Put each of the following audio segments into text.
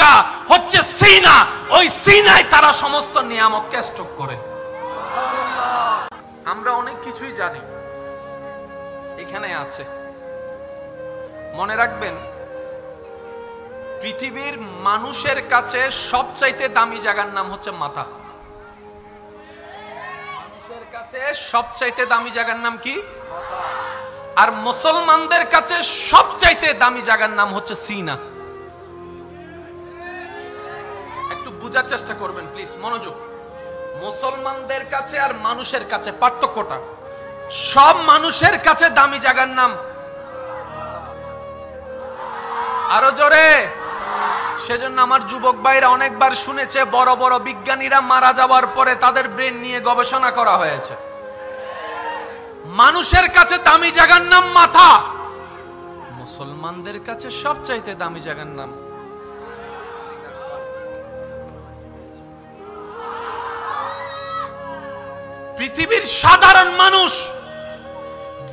জায়গা হচ্ছে সিনা, ওই সিনায় তারা সমস্ত নিয়ামতকে স্টক করে। আমরা অনেক কিছুই জানি, এখানে আছে। মনে রাখবেন, পৃথিবীর মানুষের কাছে সবচাইতে দামি জায়গার নাম হচ্ছে মাথা। মানুষের কাছে সবচাইতে দামি জায়গার নাম কি? আর মুসলমানদের কাছে সবচাইতে দামি জায়গার নাম হচ্ছে সিনা। একটু বোঝার চেষ্টা করবেন প্লিজ, মনোযোগ। মুসলমানদের কাছে আর মানুষের কাছে পার্থক্যটা, সব মানুষের কাছে দামি জায়গার নাম আরো জোরে। সেজন্য আমার যুবক ভাইরা অনেকবার শুনেছে বড় বড় বিজ্ঞানীরা মারা যাওয়ার পরে তাদের ব্রেন নিয়ে গবেষণা করা হয়েছে। মানুষের কাছে দামি জায়গার নাম মাথা, মুসলমানদের কাছে সবচাইতে দামি জায়গার নাম পৃথিবীর সাধারণ মানুষ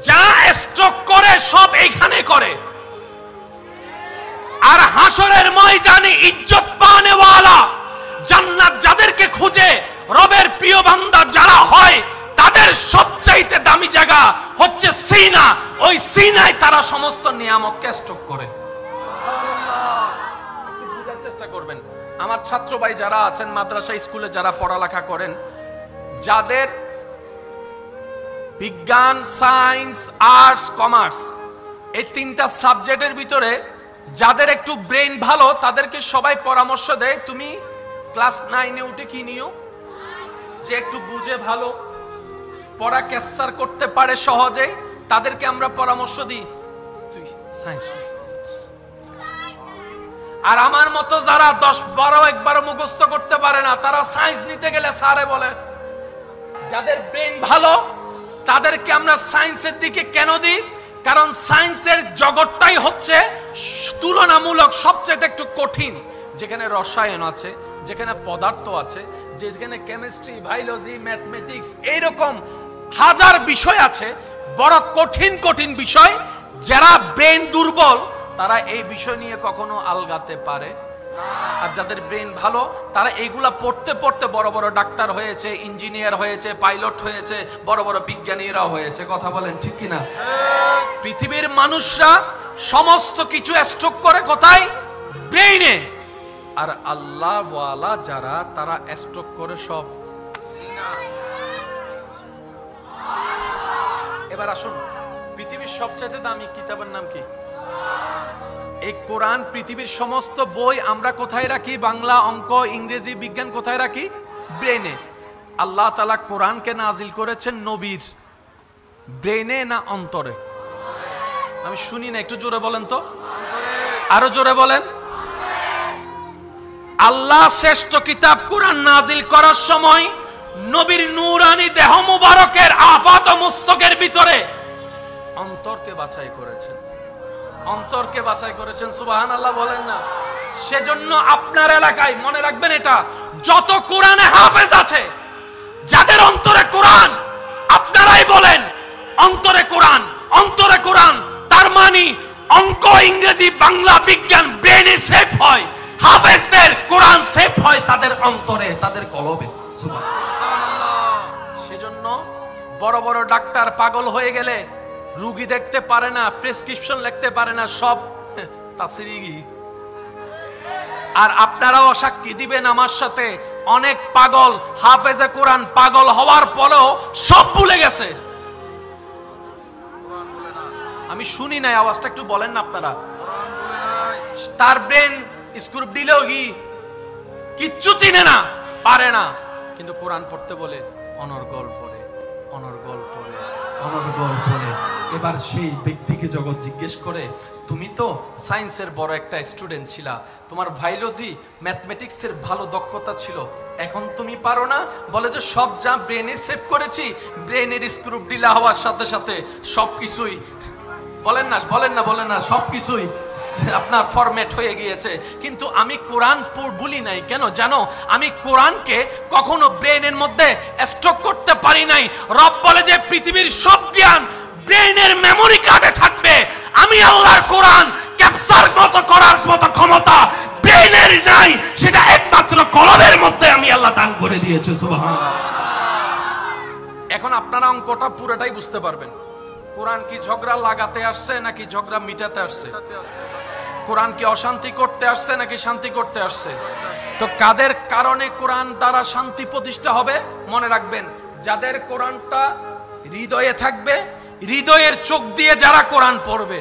যা স্ট্রোক করে সব এইখানে করে। আর হাসরের ময়দানে ইজ্জত পানেওয়ালা, জান্নাত যাদেরকে খুঁজে রবের প্রিয় বান্দা যারা হয়, তাদের সবচাইতে দামি জায়গা হচ্ছে সিনা। ওই সিনায় তারা সমস্ত নিয়ামতকে স্টক করে। একটু বোঝার চেষ্টা করবেন। আমার ছাত্র ভাই যারা আছেন, মাদ্রাসা স্কুলে যারা পড়ালেখা করেন, যাদের বিজ্ঞান, সায়েন্স, আর্টস, কমার্স এই তিনটা সাবজেক্টের ভিতরে যাদের একটু ব্রেন ভালো, তাদেরকে সবাই পরামর্শ দেয় তুমি ক্লাস 9-এ উঠে কি নিও, যে একটু বুঝে ভালো পড়া ক্যাপচার করতে পারে সহজে, তাদেরকে আমরা পরামর্শ দিই তুই সায়েন্স। আর আমার মতো যারা 10-12 একবারও মুখস্থ করতে পারে না, তারা সায়েন্স নিতে গেলে স্যারে বলে। যাদের ব্রেন ভালো তাদেরকে আমরা সায়েন্সের দিকে কেন দিই? কারণ সায়েন্সের জগৎটাই হচ্ছে তুলনামূলক সবচেয়ে একটু কঠিন, যেখানে রসায়ন আছে, যেখানে পদার্থ আছে, যেখানে কেমিস্ট্রি, বায়োলজি, ম্যাথমেটিক্স, এইরকম হাজার বিষয় আছে, বড় কঠিন কঠিন বিষয়। যারা ব্রেন দুর্বল তারা এই বিষয় নিয়ে কখনো আলগাতে পারে। আর যাদের ব্রেন ভালো তারা এইগুলা পড়তে পড়তে বড় বড় ডাক্তার হয়েছে, ইঞ্জিনিয়ার হয়েছে, পাইলট হয়েছে, বড় বড় বিজ্ঞানীরা হয়েছে। কথা বলেন ঠিক কিনা? পৃথিবীর মানুষরা সমস্ত কিছু স্টক করে কোথায়? ব্রেইনে। আর আল্লাহ ওয়ালা যারা, তারা স্টক করে সব। এবার আসুন, পৃথিবীর সবচেয়ে দামি কিতাবের নাম কি? এই কোরআন। পৃথিবীর সমস্ত বই আমরা কোথায় রাখি? বাংলা, অঙ্ক, ইংরেজি, বিজ্ঞান কোথায় রাখি? ব্রেনে। আল্লাহ তাআলা কোরআনকে নাজিল করেছেন নবীর ব্রেনে না অন্তরে? আমি শুনি না, একটু জোরে বলেন তো, আরো জোরে বলেন। আল্লাহ শ্রেষ্ঠ কিতাব কোরআন নাজিল করার সময় নবীর নূরানি দেহ মুবারকের আফাত ও মুস্তকের ভিতরে অন্তরকে বাছাই করেছেন। অন্তরকে বাছাই করেছেন। সুবহানাল্লাহ বলেন না? সেজন্য আপনার এলাকায় মনে রাখবেন, এটা যত কোরআনে হাফেজ আছে, যাদের অন্তরে কোরআন, আপনারাই বলেন অন্তরে কোরআন, অন্তরে কোরআন। তার মানে অঙ্ক, ইংরেজি, বাংলা, বিজ্ঞান ব্রেনে সেভ হয়। হাফেজদের কোরআন সেভ হয় তাদের অন্তরে, তাদের কলবে। সুবহানাল্লাহ। সেজন্য বড় বড় ডাক্তার পাগল হয়ে গেলে রোগী দেখতে পারে না, প্রেসক্রিপশন লিখতে পারে না, সব তাসরিগি। আর আপনারাও সাক্ষী দিবেন আমার সাথে, অনেক পাগল হাফেজে কোরআন পাগল হওয়ার পরেও সব ভুলে গেছে। আমি শুনি নাই, আওয়াজটা একটু বলেন না আপনারা। তার ব্রেন স্ক্রু দিলেও কিচ্ছু চিনে না, পারে না, কিন্তু কোরআন পড়তে বলে অনর্গল পড়ে, অনর্গল পড়ে, অনর্গল পড়ে। এবার সেই ব্যক্তিকে জগৎ জিজ্ঞেস করে, তুমি তো সায়েন্সের বড় একটা স্টুডেন্ট ছিলা, তোমার বায়োলজি, ম্যাথমেটিক্সের ভালো দক্ষতা ছিল, এখন তুমি পারো না? বলে যে সব যা ব্রেনে সেভ করেছি, ব্রেনের স্ক্রু ঢিলা হওয়ার সাথে সাথে সবকিছুই, বলেন না, বলেন না, বলেন না, সবকিছুই আপনার ফরম্যাট হয়ে গিয়েছে। কিন্তু আমি কোরআন বলি নাই কেন জানো? আমি কোরআনকে কখনো ব্রেনের মধ্যে স্টক করতে পারি নাই। রব বলে যে পৃথিবীর সব জ্ঞান ব্রেনের মেমোরি কার্ডে থাকবে, আমি আল্লাহর কোরআন ক্যাপচার করার মতো ক্ষমতা ব্রেন ব্রেনের নাই, সেটা একমাত্র কলবের মধ্যে আমি আল্লাহ দান করে দিয়েছি। সুবহানাল্লাহ। এখন আপনারা অঙ্কটা পুরোটাই বুঝতে পারবেন। কোরআন কি ঝগড়া লাগাতে আসছে নাকি ঝগড়া মিটাতে আসছে? কোরআন কি অশান্তি করতে আসছে নাকি শান্তি করতে আসছে? তো কাদের কারণে কোরআন দ্বারা শান্তি প্রতিষ্ঠা হবে? মনে রাখবেন, যাদের কোরআনটা হৃদয়ে থাকবে, হৃদয়ের চোখ দিয়ে যারা কোরআন পড়বে,